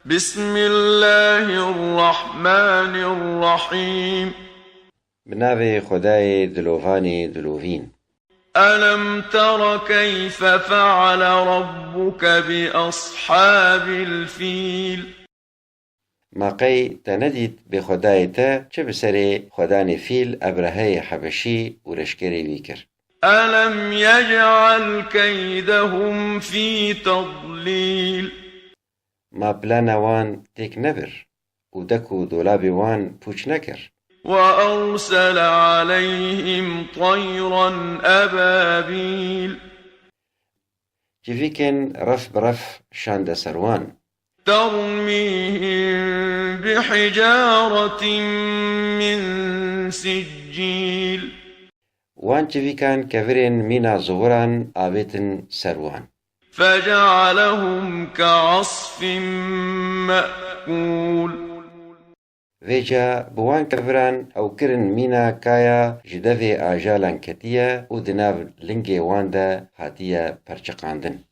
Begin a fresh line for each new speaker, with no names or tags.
بسم الله الرحمن الرحيم.
بناوی خدای دلوفانی دلوفین.
ألم تر كيف فعل ربك بأصحاب الفيل؟
ماقی تندید به خدای تا چه بسری خدان فیل ابرهه حبشی و رشکری ویکر.
ألم يجعل كيدهم في تضليل؟
ما پلان وان تک نبر و دکو دولاب وان پوچ نکر.
وأرسل عليهم طيرا أبابيل
جیویکن رف برف شاند سروان.
ترميهم بحجارة من سجيل
وان جیویکان کورین مینا زوران آبیتن سروان.
فجعلهم كعصف مأكول
ویجا بوان کوران او کرن مینا کایا جدوی آجالان کتیه و دناو لنگی وانده هاتیه پرچقاندن.